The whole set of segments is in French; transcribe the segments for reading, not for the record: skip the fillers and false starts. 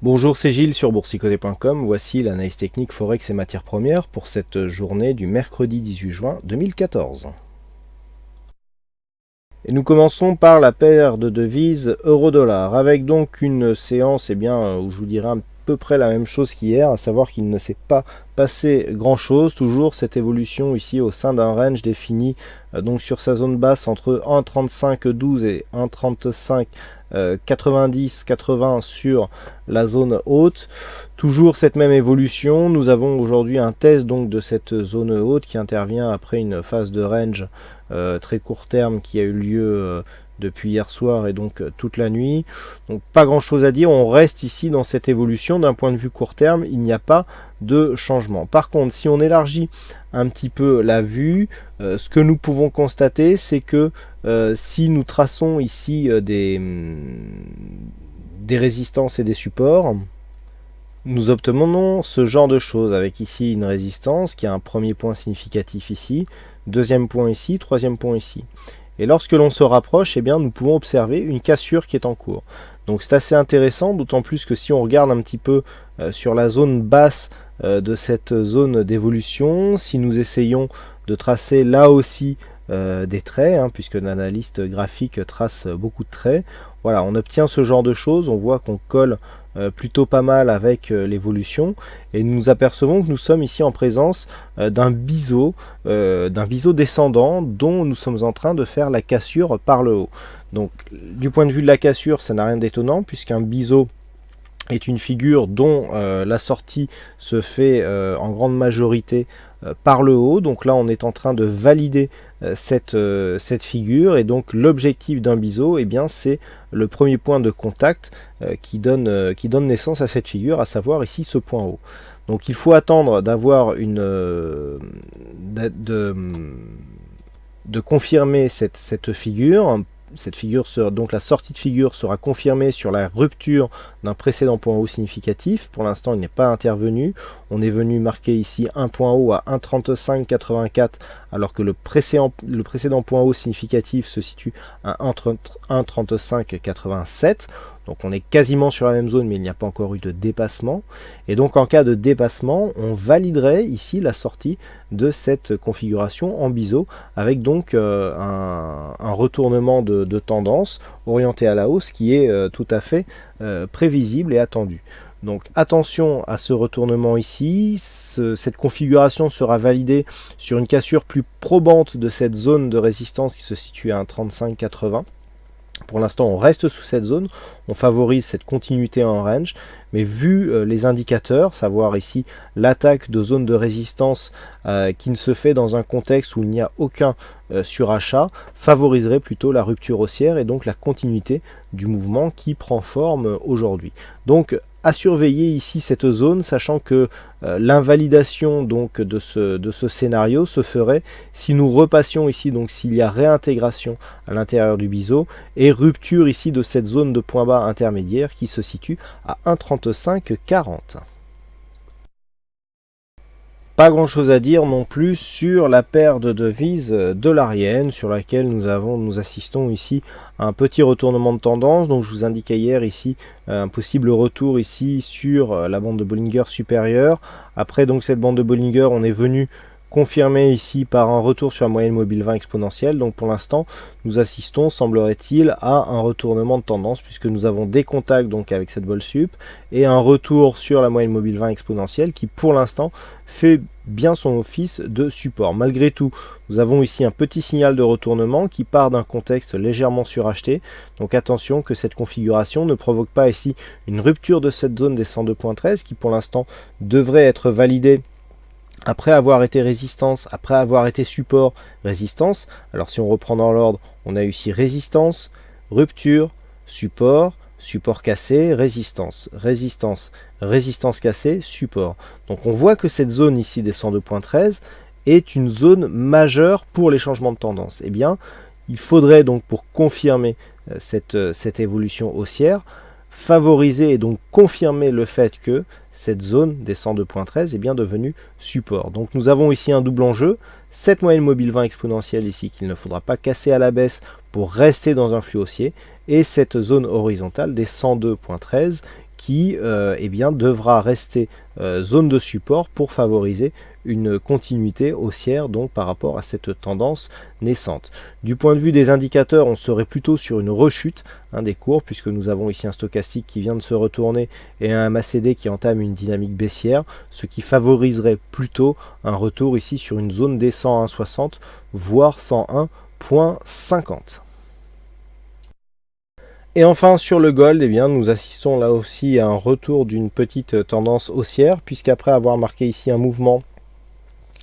Bonjour, c'est Gilles sur boursicoté.com. Voici l'analyse technique Forex et matières premières pour cette journée du mercredi 18 juin 2014. Et nous commençons par la paire de devises euro-dollar, avec donc une séance où je vous dirai à peu près la même chose qu'hier, à savoir qu'il ne s'est pas passé grand chose, toujours cette évolution ici au sein d'un range défini donc sur sa zone basse entre 1,3512 et 1,35 90-80 sur la zone haute. Toujours cette même évolution. Nous avons aujourd'hui un test donc de cette zone haute qui intervient après une phase de range très court terme qui a eu lieu depuis hier soir et donc toute la nuit. Donc pas grand chose à dire, on reste ici dans cette évolution. D'un point de vue court terme, il n'y a pas de changement. Par contre, si on élargit un petit peu la vue, ce que nous pouvons constater, c'est que si nous traçons ici des résistances et des supports, nous obtenons ce genre de choses, avec ici une résistance qui a un premier point significatif ici, deuxième point ici, troisième point ici. Et lorsque l'on se rapproche, eh bien, nous pouvons observer une cassure qui est en cours. Donc c'est assez intéressant, d'autant plus que si on regarde un petit peu sur la zone basse de cette zone d'évolution, si nous essayons de tracer là aussi des traits, puisque l'analyste graphique trace beaucoup de traits, voilà, on obtient ce genre de choses, on voit qu'on colle plutôt pas mal avec l'évolution, et nous apercevons que nous sommes ici en présence d'un biseau descendant dont nous sommes en train de faire la cassure par le haut. Donc du point de vue de la cassure, ça n'a rien d'étonnant, puisqu'un biseau est une figure dont la sortie se fait en grande majorité par le haut. Donc là on est en train de valider cette figure, et donc l'objectif d'un biseau, eh bien c'est le premier point de contact qui donne naissance à cette figure, à savoir ici ce point haut. Donc il faut attendre d'avoir de confirmer cette figure. Donc la sortie de figure sera confirmée sur la rupture d'un précédent point haut significatif. Pour l'instant, il n'est pas intervenu. On est venu marquer ici un point haut à 1,3584, alors que le précédent point haut significatif se situe à 1,3587. Donc on est quasiment sur la même zone, mais il n'y a pas encore eu de dépassement. Et donc en cas de dépassement, on validerait ici la sortie de cette configuration en biseau, avec donc un retournement de tendance orienté à la hausse qui est tout à fait prévisible et attendu. Donc attention à ce retournement ici, cette configuration sera validée sur une cassure plus probante de cette zone de résistance qui se situe à 1,3580. Pour l'instant, on reste sous cette zone, on favorise cette continuité en range, mais vu les indicateurs, savoir ici l'attaque de zone de résistance qui ne se fait dans un contexte où il n'y a aucun surachat, favoriserait plutôt la rupture haussière et donc la continuité du mouvement qui prend forme aujourd'hui. Donc à surveiller ici cette zone, sachant que l'invalidation donc de ce scénario se ferait si nous repassions ici, donc s'il y a réintégration à l'intérieur du biseau et rupture ici de cette zone de point bas intermédiaire qui se situe à 1,3540. Pas grand chose à dire non plus sur la paire de devises dollarienne sur laquelle nous assistons ici à un petit retournement de tendance. Donc je vous indiquais hier ici un possible retour ici sur la bande de Bollinger supérieure. Après donc cette bande de Bollinger, on est venu confirmer ici par un retour sur la moyenne mobile 20 exponentielle. Donc pour l'instant, nous assistons, semblerait-il, à un retournement de tendance puisque nous avons des contacts donc avec cette vol sup et un retour sur la moyenne mobile 20 exponentielle qui pour l'instant fait bien son office de support. Malgré tout, nous avons ici un petit signal de retournement qui part d'un contexte légèrement suracheté. Donc attention que cette configuration ne provoque pas ici une rupture de cette zone des 102.13 qui pour l'instant devrait être validée après avoir été résistance, après avoir été support, résistance. Alors si on reprend dans l'ordre, on a ici résistance, rupture, support, support cassé, résistance, résistance, résistance cassée, support. Donc on voit que cette zone ici des 102.13 est une zone majeure pour les changements de tendance. Eh bien, il faudrait donc pour confirmer cette évolution haussière, favoriser et donc confirmer le fait que cette zone des 102.13 est bien devenue support. Donc nous avons ici un double enjeu, cette moyenne mobile 20 exponentielle ici qu'il ne faudra pas casser à la baisse pour rester dans un flux haussier, et cette zone horizontale des 102.13 qui eh bien, devra rester zone de support pour favoriser une continuité haussière donc par rapport à cette tendance naissante. Du point de vue des indicateurs, on serait plutôt sur une rechute des cours, puisque nous avons ici un stochastique qui vient de se retourner et un MACD qui entame une dynamique baissière, ce qui favoriserait plutôt un retour ici sur une zone des 101,60 voire 101,50. Et enfin sur le gold, eh bien, nous assistons là aussi à un retour d'une petite tendance haussière, puisqu'après avoir marqué ici un mouvement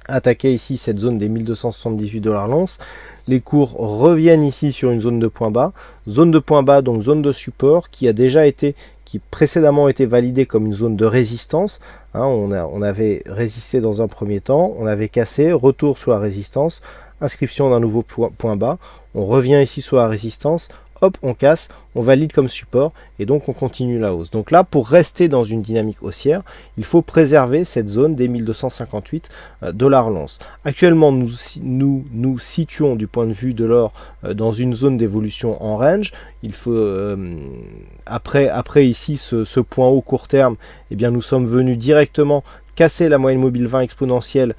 attaqué ici cette zone des 1278 $ l'once, les cours reviennent ici sur une zone de point bas, donc zone de support qui précédemment été validée comme une zone de résistance. On avait résisté dans un premier temps, on avait cassé, retour sur la résistance, inscription d'un nouveau point bas, on revient ici sur la résistance, hop, on casse, on valide comme support et donc on continue la hausse. Donc là, pour rester dans une dynamique haussière, il faut préserver cette zone des 1258 $ l'once. Actuellement, nous situons du point de vue de l'or dans une zone d'évolution en range. Il faut après ici ce point haut court terme, eh bien nous sommes venus directement casser la moyenne mobile 20 exponentielle,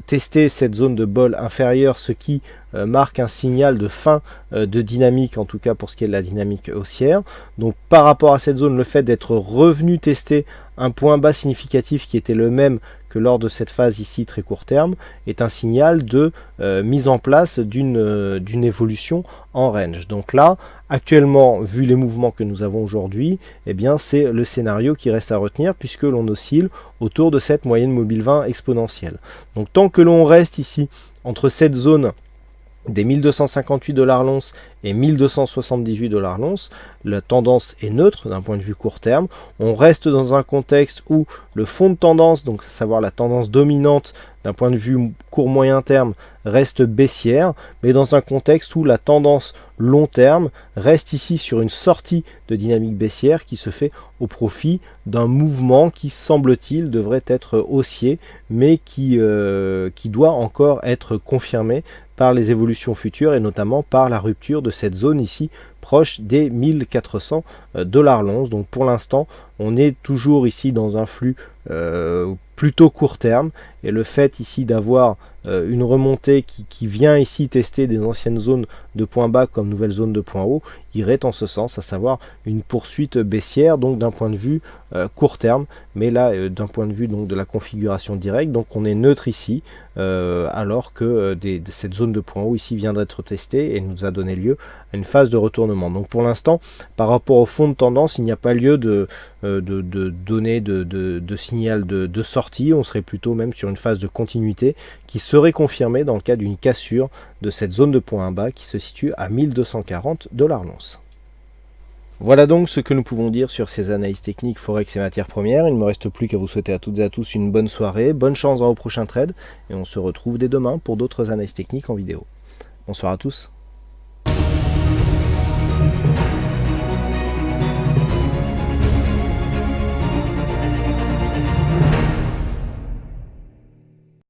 tester cette zone de bol inférieure, ce qui marque un signal de fin de dynamique, en tout cas pour ce qui est de la dynamique haussière. Donc par rapport à cette zone, le fait d'être revenu tester un point bas significatif qui était le même que lors de cette phase ici très court terme est un signal de mise en place d'une évolution en range. Donc là, actuellement, vu les mouvements que nous avons aujourd'hui, eh bien c'est le scénario qui reste à retenir, puisque l'on oscille autour de cette moyenne mobile 20 exponentielle. Donc tant que l'on reste ici entre cette zone des 1258 $ l'once et 1278 $ l'once, la tendance est neutre d'un point de vue court terme. On reste dans un contexte où le fond de tendance, donc à savoir la tendance dominante d'un point de vue court moyen terme, reste baissière, mais dans un contexte où la tendance long terme reste ici sur une sortie de dynamique baissière qui se fait au profit d'un mouvement qui, semble-t-il, devrait être haussier, mais qui doit encore être confirmé par les évolutions futures et notamment par la rupture de cette zone ici proche des 1400 $ l'once. Donc pour l'instant, on est toujours ici dans un flux plutôt court terme, et le fait ici d'avoir une remontée qui vient ici tester des anciennes zones de points bas comme nouvelle zone de points hauts irait en ce sens, à savoir une poursuite baissière, donc d'un point de vue court terme, mais là d'un point de vue donc de la configuration directe, donc on est neutre ici alors que cette zone de points hauts ici vient d'être testée et nous a donné lieu à une phase de retournement. Donc pour l'instant, par rapport au fond de tendance, il n'y a pas lieu de donner de signal de sortie. On serait plutôt même sur une phase de continuité qui serait confirmée dans le cas d'une cassure de cette zone de point bas qui se situe à 1240 $ l'once. Voilà donc ce que nous pouvons dire sur ces analyses techniques Forex et matières premières. Il ne me reste plus qu'à vous souhaiter à toutes et à tous une bonne soirée, bonne chance dans vos prochains trades, et on se retrouve dès demain pour d'autres analyses techniques en vidéo. Bonsoir à tous.